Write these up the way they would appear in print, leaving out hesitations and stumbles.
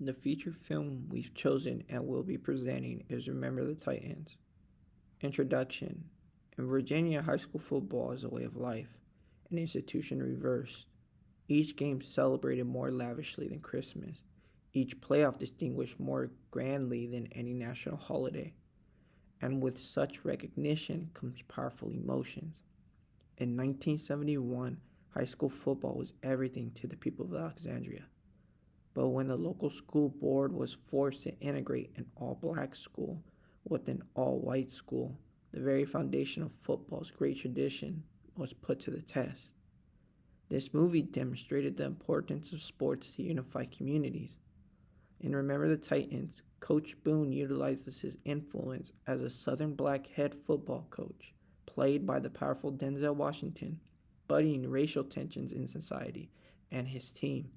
The feature film we've chosen and will be presenting is Remember the Titans. Introduction. In Virginia, high school football is a way of life, an institution reversed. Each game celebrated more lavishly than Christmas, each playoff distinguished more grandly than any national holiday. And with such recognition comes powerful emotions. In 1971, high school football was everything to the people of Alexandria. But when the local school board was forced to integrate an all black school with an all white school, the very foundation of football's great tradition was put to the test. This movie demonstrated the importance of sports to unify communities. In Remember the Titans, Coach Boone utilizes his influence as a Southern black head football coach, played by the powerful Denzel Washington, budding racial tensions in society, and his team.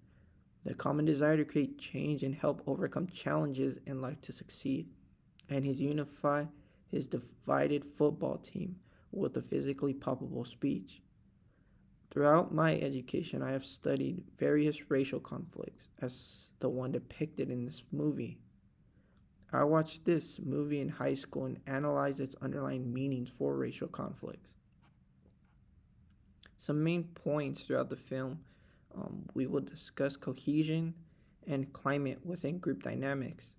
The common desire to create change and help overcome challenges in life to succeed, and his divided football team with a physically palpable speech. Throughout my education, I have studied various racial conflicts, as the one depicted in this movie. I watched this movie in high school and analyzed its underlying meanings for racial conflicts. Some main points throughout the film, we will discuss cohesion and climate within group dynamics.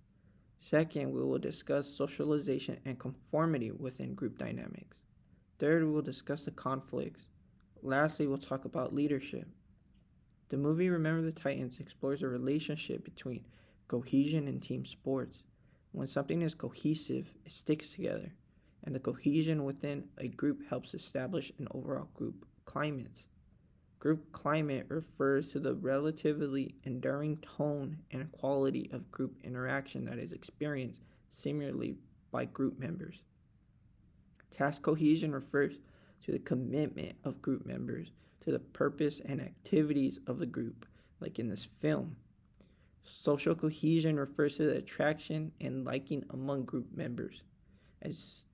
Second, we will discuss socialization and conformity within group dynamics. Third, we will discuss the conflicts. Lastly, we'll talk about leadership. The movie Remember the Titans explores a relationship between cohesion and team sports. When something is cohesive, it sticks together, and the cohesion within a group helps establish an overall group climate. Group climate refers to the relatively enduring tone and quality of group interaction that is experienced similarly by group members. Task cohesion refers to the commitment of group members to the purpose and activities of the group, like in this film. Social cohesion refers to the attraction and liking among group members. As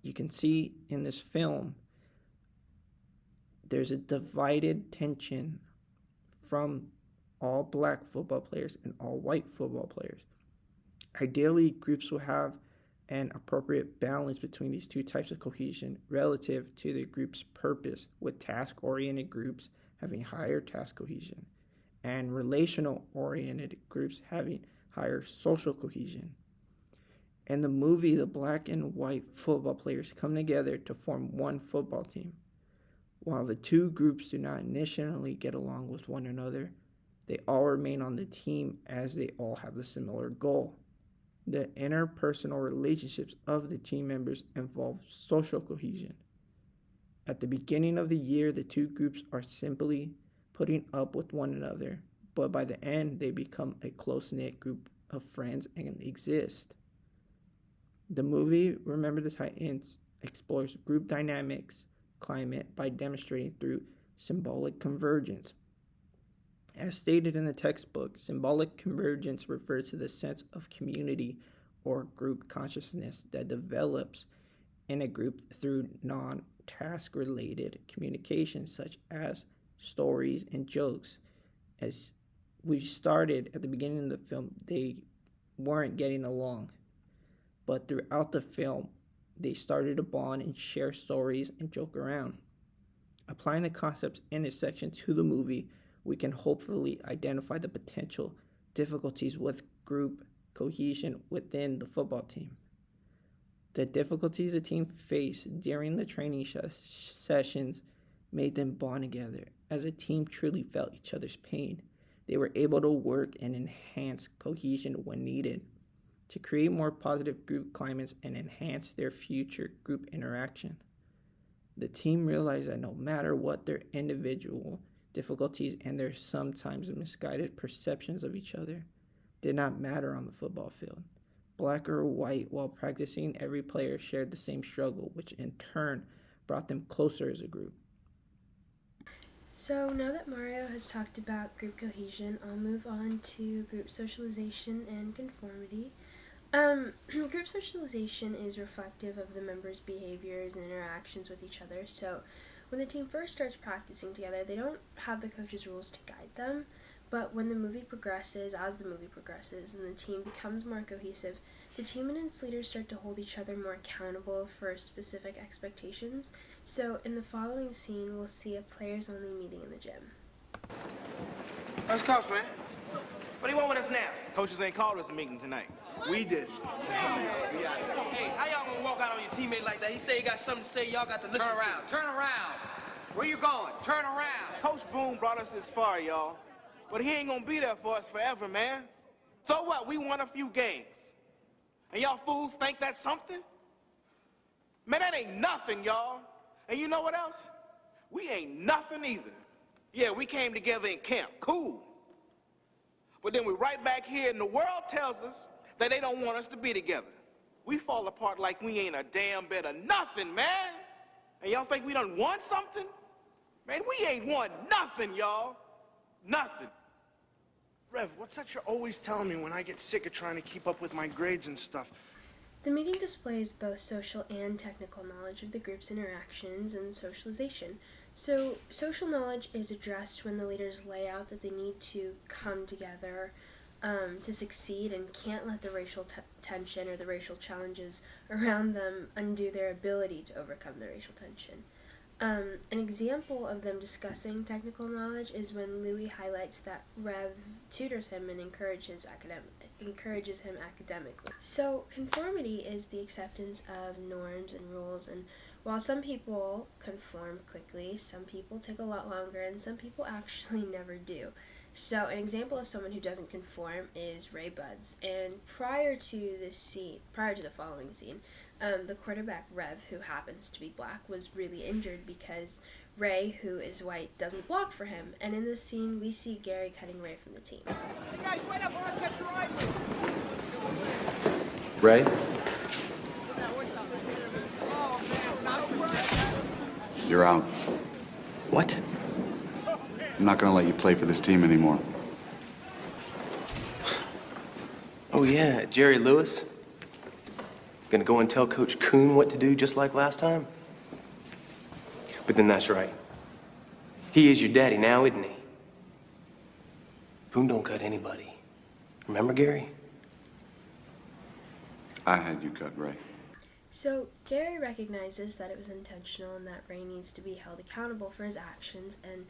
you can see in this film, there's a divided tension from all black football players and all white football players. Ideally, groups will have an appropriate balance between these two types of cohesion relative to the group's purpose, with task oriented groups having higher task cohesion and relational oriented groups having higher social cohesion. In the movie, the black and white football players come together to form one football team. While the two groups do not initially get along with one another, they all remain on the team as they all have a similar goal. The interpersonal relationships of the team members involve social cohesion. At the beginning of the year, the two groups are simply putting up with one another, but by the end, they become a close knit group of friends and exist. The movie Remember the Titans explores group dynamics, climate by demonstrating through symbolic convergence. As stated in the textbook, symbolic convergence refers to the sense of community or group consciousness that develops in a group through non task related communication, such as stories and jokes. As we started at the beginning of the film, they weren't getting along, but throughout the film, they started to bond and share stories and joke around. Applying the concepts in this section to the movie, we can hopefully identify the potential difficulties with group cohesion within the football team. The difficulties the team faced during the training sessions made them bond together. As a team truly felt each other's pain, they were able to work and enhance cohesion when needed to create more positive group climates and enhance their future group interaction. The team realized that no matter what their individual difficulties and their sometimes misguided perceptions of each other did not matter on the football field. Black or white, while practicing, every player shared the same struggle, which in turn brought them closer as a group. So now that Mario has talked about group cohesion, I'll move on to group socialization and conformity. Group socialization is reflective of the members' behaviors and interactions with each other. So when the team first starts practicing together, they don't have the coach's rules to guide them, But when the movie progresses, as the movie progresses, and the team becomes more cohesive, the team and its leaders start to hold each other more accountable for specific expectations. So in the following scene, we'll see a players-only meeting in the gym. Let's coach, man. What do you want with us now? Coaches ain't called us a meeting tonight. We did. Hey, how y'all gonna walk out on your teammate like that? He say he got something to say, y'all got to listen Turn around, turn around. Where you going? Turn around. Coach Boone brought us this far, y'all. But he ain't gonna be there for us forever, man. So what? We won a few games. And y'all fools think that's something? Man, that ain't nothing, y'all. And you know what else? We ain't nothing either. Yeah, we came together in camp. Cool. But then we're right back here, and the world tells us that they don't want us to be together. We fall apart like we ain't a damn bit of nothing, man. And y'all think we done won something? Man, we ain't won nothing, y'all. Nothing. Rev, what's that you're always telling me when I get sick of trying to keep up with my grades and stuff? The meeting displays both social and technical knowledge of the group's interactions and socialization. So, social knowledge is addressed when the leaders lay out that they need to come together to succeed and can't let the racial tension or the racial challenges around them undo their ability to overcome the racial tension. An example of them discussing technical knowledge is when Louis highlights that Rev tutors him and encourages him academically. So conformity is the acceptance of norms and rules, and while some people conform quickly, some people take a lot longer, and some people actually never do. So an example of someone who doesn't conform is Ray Buds. And prior to the following scene, the quarterback, Rev, who happens to be black, was really injured because Ray, who is white, doesn't block for him. And in this scene, we see Gary cutting Ray from the team. Hey guys, wait up, I want to catch your eye. Ray? You're out. What? I'm not gonna let you play for this team anymore. Oh yeah, Jerry Lewis? Gonna go and tell Coach Kuhn what to do just like last time? But then that's right. He is your daddy now, isn't he? Kuhn don't cut anybody. Remember, Gary? I had you cut, Ray. So Gary recognizes that it was intentional and that Ray needs to be held accountable for his actions, and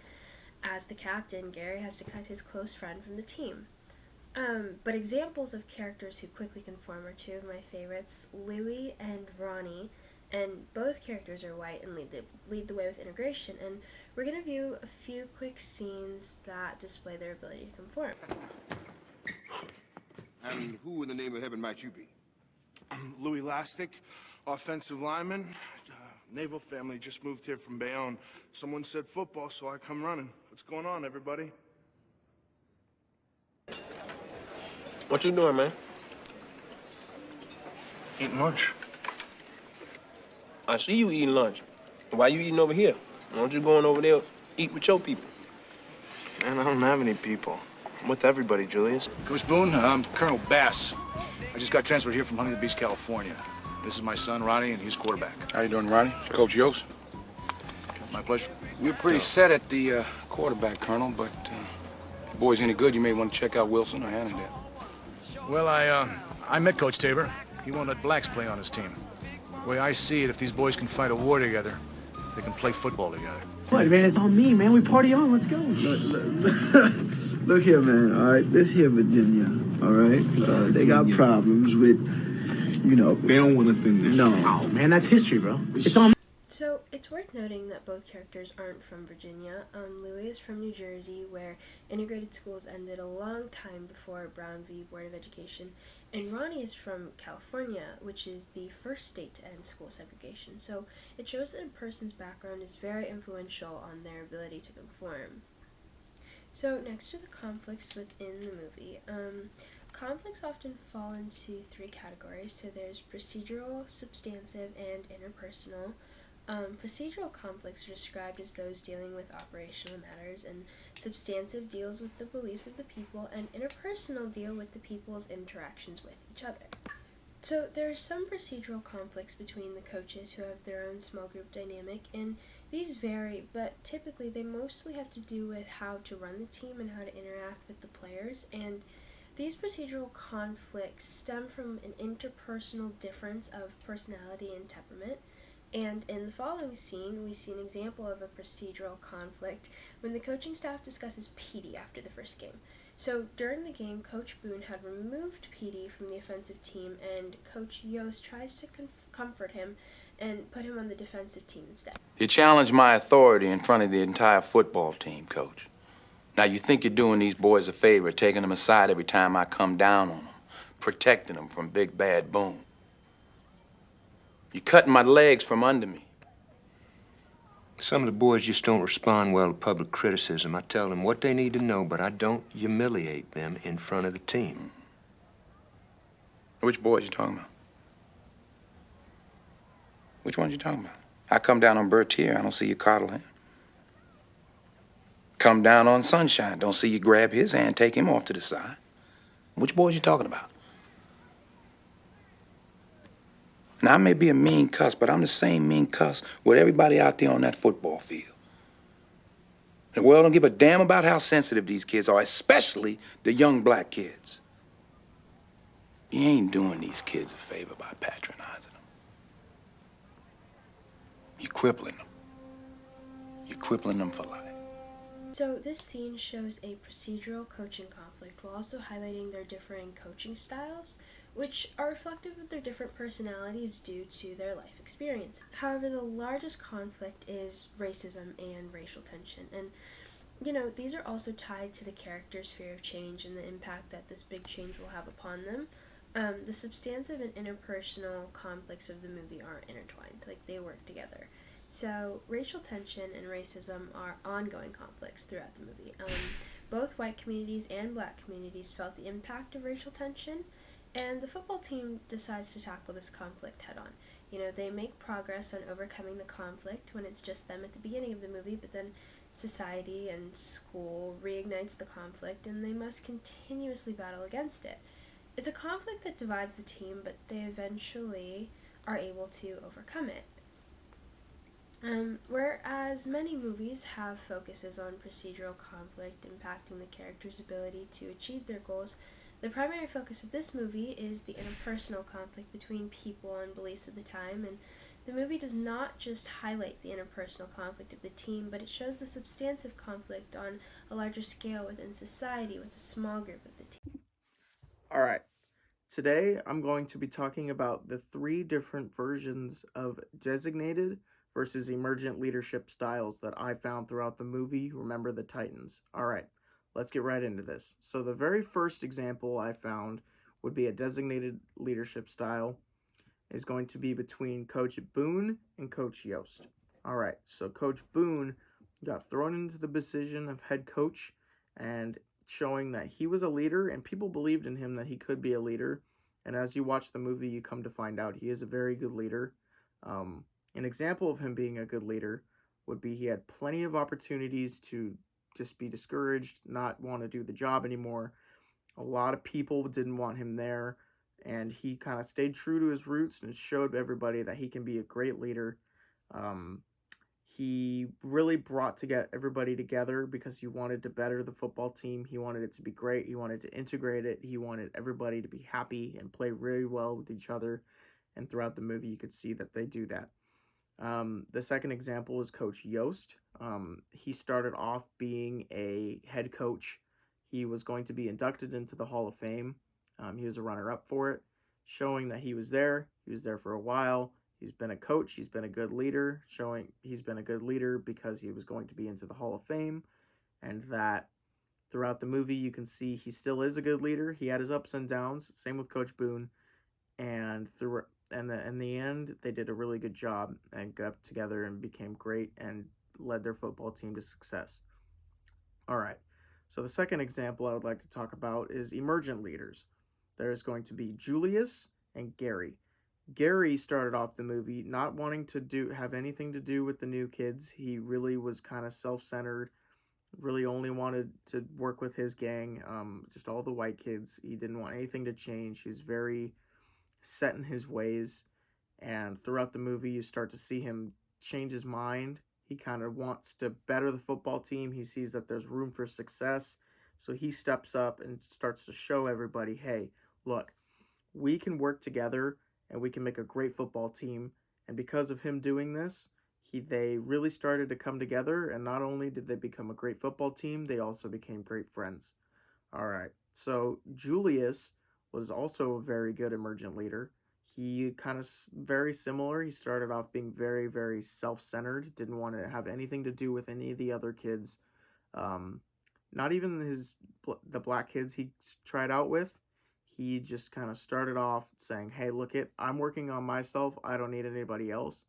as the captain, Gary has to cut his close friend from the team. But examples of characters who quickly conform are two of my favorites, Louie and Ronnie, and both characters are white and lead the way with integration, and we're going to view a few quick scenes that display their ability to conform. And who in the name of heaven might you be? Louis Lastic, offensive lineman. Naval family, just moved here from Bayonne. Someone said football, so I come running. What's going on, everybody? What you doing, man? Eating lunch. I see you eating lunch. Why you eating over here? Why don't you going over there eat with your people? Man, I don't have any people. I'm with everybody, Julius. Coach Boone, I'm Colonel Bass. I just got transferred here from Huntington Beach, California. This is my son, Ronnie, and he's quarterback. How you doing, Ronnie? Coach Yost. My pleasure. We're pretty set at the quarterback, Colonel, but if the boy's any good, you may want to check out Wilson or Hannondale. Well, I met Coach Tabor. He won't let blacks play on his team. The way I see it, if these boys can fight a war together, they can play football together. What, man? It's on me, man. We party on. Let's go. Look here, man. All right, this here Virginia. All right, they got problems with, they don't want us in there. No, oh, man, that's history, bro. It's on. So it's worth noting that both characters aren't from Virginia. Louis is from New Jersey, where integrated schools ended a long time before Brown v. Board of Education, and Ronnie is from California, which is the first state to end school segregation. So it shows that a person's background is very influential on their ability to conform. So next to the conflicts within the movie, conflicts often fall into three categories. So there's procedural, substantive, and interpersonal. Procedural conflicts are described as those dealing with operational matters, and substantive deals with the beliefs of the people, and interpersonal deal with the people's interactions with each other. So there are some procedural conflicts between the coaches who have their own small group dynamic, and These vary, but typically they mostly have to do with how to run the team and how to interact with the players, and these procedural conflicts stem from an interpersonal difference of personality and temperament. And in the following scene, we see an example of a procedural conflict when the coaching staff discusses Petey after the first game. So during the game, Coach Boone had removed Petey from the offensive team, and Coach Yost tries to comfort him and put him on the defensive team instead. You challenge my authority in front of the entire football team, Coach. Now, you think you're doing these boys a favor, taking them aside every time I come down on them, protecting them from Big Bad Boone. You're cutting my legs from under me. Some of the boys just don't respond well to public criticism. I tell them what they need to know, but I don't humiliate them in front of the team. Which boys you talking about? Which ones you talking about? I come down on Bertier, I don't see you coddle him. Come down on Sunshine, don't see you grab his hand, take him off to the side. Which boys you talking about? Now, I may be a mean cuss, but I'm the same mean cuss with everybody out there on that football field. The world don't give a damn about how sensitive these kids are, especially the young black kids. You ain't doing these kids a favor by patronizing them. You're crippling them. You're crippling them for life. So this scene shows a procedural coaching conflict while also highlighting their differing coaching styles, which are reflective of their different personalities due to their life experience. However, the largest conflict is racism and racial tension. And, these are also tied to the character's fear of change and the impact that this big change will have upon them. The substantive and interpersonal conflicts of the movie aren't intertwined, they work together. So, racial tension and racism are ongoing conflicts throughout the movie. Both white communities and black communities felt the impact of racial tension, and the football team decides to tackle this conflict head on. They make progress on overcoming the conflict when it's just them at the beginning of the movie, but then society and school reignites the conflict, and they must continuously battle against it. It's a conflict that divides the team, but they eventually are able to overcome it. Whereas many movies have focuses on procedural conflict impacting the character's ability to achieve their goals, the primary focus of this movie is the interpersonal conflict between people and beliefs of the time, and the movie does not just highlight the interpersonal conflict of the team, but it shows the substantive conflict on a larger scale within society with a small group of the team. Alright, today I'm going to be talking about the 3 different versions of designated versus emergent leadership styles that I found throughout the movie Remember the Titans. Alright, let's get right into this. So the very first example I found would be a designated leadership style is going to be between Coach Boone and Coach Yost. Alright, so Coach Boone got thrown into the position of head coach and showing that he was a leader and people believed in him that he could be a leader. And as you watch the movie, you come to find out he is a very good leader. An example of him being a good leader would be he had plenty of opportunities to just be discouraged, not want to do the job anymore. A lot of people didn't want him there, and he kind of stayed true to his roots and showed everybody that he can be a great leader. He really brought everybody together because he wanted to better the football team. He wanted it to be great. He wanted to integrate it. He wanted everybody to be happy and play really well with each other. And throughout the movie, you could see that they do that. The second example is Coach Yost. He started off being a head coach. He was going to be inducted into the Hall of Fame. He was a runner-up for it, showing that he was there. He was there for a while. He's been a coach. He's been a good leader, showing he's been a good leader because he was going to be into the Hall of Fame, and that throughout the movie you can see he still is a good leader. He had his ups and downs. Same with Coach Boone, and in the end, they did a really good job and got together and became great and led their football team to success. All right, so the second example I would like to talk about is emergent leaders. There's going to be Julius and Gary. Gary started off the movie not wanting to have anything to do with the new kids. He really was kind of self-centered, really only wanted to work with his gang, just all the white kids. He didn't want anything to change. He was very set in his ways, and throughout the movie you start to see him change his mind. He kind of wants to better the football team. He sees that there's room for success. So he steps up and starts to show everybody, hey, look, we can work together and we can make a great football team. And because of him doing this, they really started to come together. And not only did they become a great football team, they also became great friends. All right. So Julius was also a very good emergent leader. He kind of very similar. He started off being very, very self-centered. Didn't want to have anything to do with any of the other kids. Not even the black kids he tried out with. He just kind of started off saying, hey, look it, I'm working on myself. I don't need anybody else.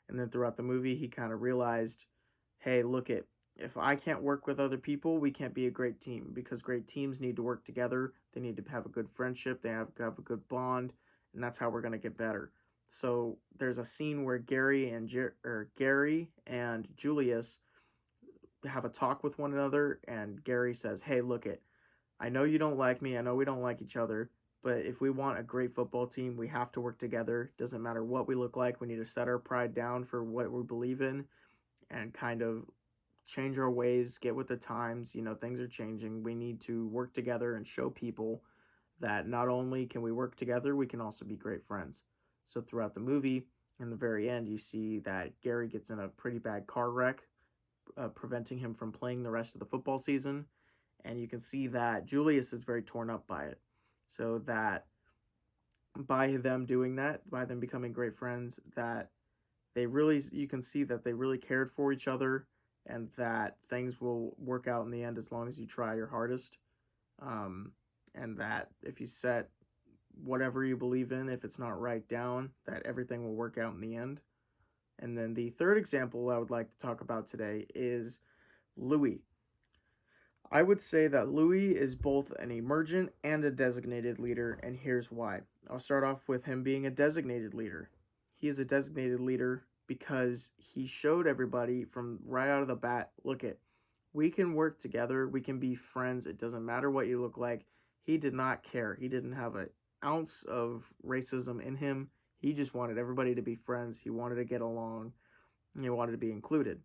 And then throughout the movie, he kind of realized, hey, look it, if I can't work with other people, we can't be a great team, because great teams need to work together. They need to have a good friendship. They have to have a good bond, and that's how we're going to get better. So there's a scene where Gary and Julius have a talk with one another, and Gary says, hey, look it, I know you don't like me. I know we don't like each other, but if we want a great football team, we have to work together. Doesn't matter what we look like. We need to set our pride down for what we believe in and kind of change our ways, get with the times. You know, things are changing. We need to work together and show people that not only can we work together, we can also be great friends. So throughout the movie, in the very end, you see that Gary gets in a pretty bad car wreck, preventing him from playing the rest of the football season. And you can see that Julius is very torn up by it. So that by them doing that, by them becoming great friends, that you can see that they really cared for each other, and that things will work out in the end as long as you try your hardest. And that if you set whatever you believe in, if it's not right down, that everything will work out in the end. And then the third example I would like to talk about today is Louis. I would say that Louis is both an emergent and a designated leader, and here's why. I'll start off with him being a designated leader. He is a designated leader because he showed everybody from right out of the bat, look it, we can work together, we can be friends, it doesn't matter what you look like. He did not care. He didn't have an ounce of racism in him. He just wanted everybody to be friends. He wanted to get along, and he wanted to be included.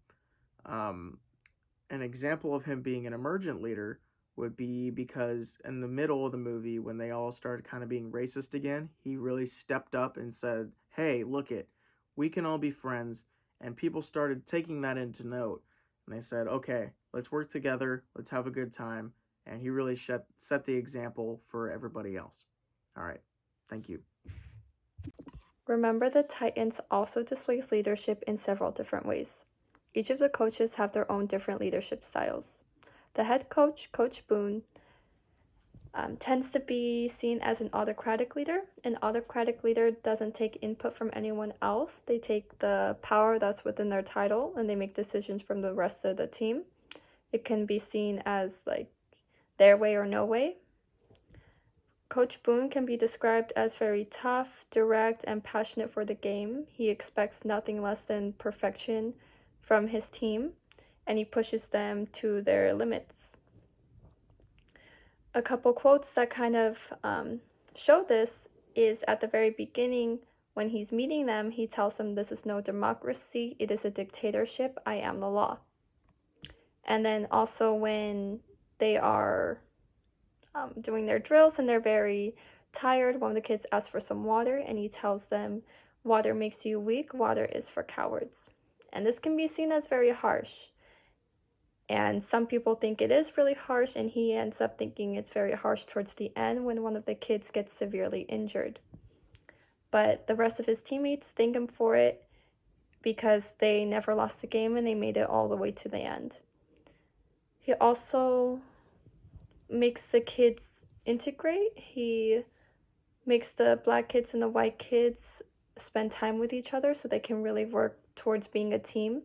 An example of him being an emergent leader would be because in the middle of the movie, when they all started kind of being racist again, he really stepped up and said, hey, look it, we can all be friends. And people started taking that into note. And they said, okay, let's work together. Let's have a good time. And he really set the example for everybody else. All right. Thank you. Remember, the Titans also displays leadership in several different ways. Each of the coaches have their own different leadership styles. The head coach, Coach Boone, tends to be seen as an autocratic leader. An autocratic leader doesn't take input from anyone else. They take the power that's within their title and they make decisions from the rest of the team. It can be seen as like their way or no way. Coach Boone can be described as very tough, direct, and passionate for the game. He expects nothing less than perfection from his team, and he pushes them to their limits. A couple quotes that kind of show this is at the very beginning when he's meeting them, he tells them, this is no democracy, it is a dictatorship, I am the law. And then also when they are doing their drills and they're very tired, one of the kids asks for some water and he tells them, water makes you weak, water is for cowards. And this can be seen as very harsh. And some people think it is really harsh, and he ends up thinking it's very harsh towards the end when one of the kids gets severely injured. But the rest of his teammates thank him for it because they never lost the game and they made it all the way to the end. He also makes the kids integrate. He makes the black kids and the white kids spend time with each other so they can really work towards being a team.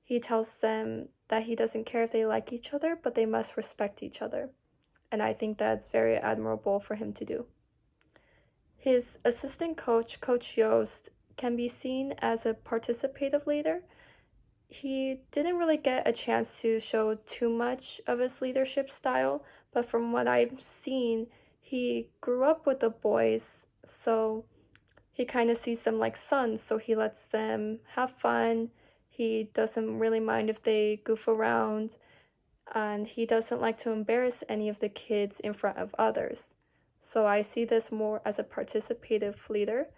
He tells them that he doesn't care if they like each other, but they must respect each other. And I think that's very admirable for him to do. His assistant coach, Coach Yost, can be seen as a participative leader. He didn't really get a chance to show too much of his leadership style, but from what I've seen, he grew up with the boys, so he kind of sees them like sons, so he lets them have fun. He doesn't really mind if they goof around, and he doesn't like to embarrass any of the kids in front of others. So I see this more as a participative leader.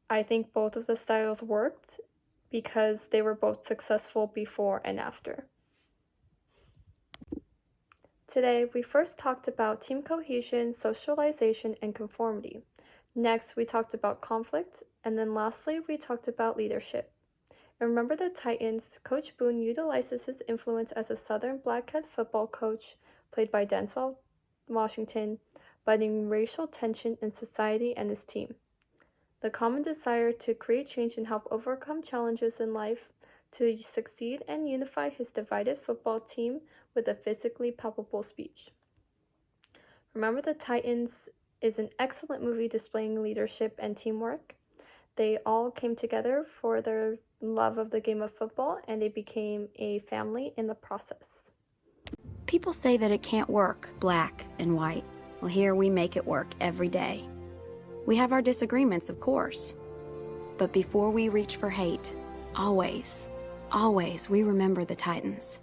I think both of the styles worked because they were both successful before and after. Today, we first talked about team cohesion, socialization, and conformity. Next, we talked about conflict, and then lastly, we talked about leadership. And remember the Titans, Coach Boone utilizes his influence as a Southern black head football coach, played by Denzel Washington, budding racial tension in society and his team. The common desire to create change and help overcome challenges in life, to succeed and unify his divided football team with a physically palpable speech. Remember the Titans is an excellent movie displaying leadership and teamwork. They all came together for their love of the game of football, and they became a family in the process. People say that it can't work, black and white. Well, here we make it work every day. We have our disagreements, of course. But before we reach for hate, always, we remember the Titans.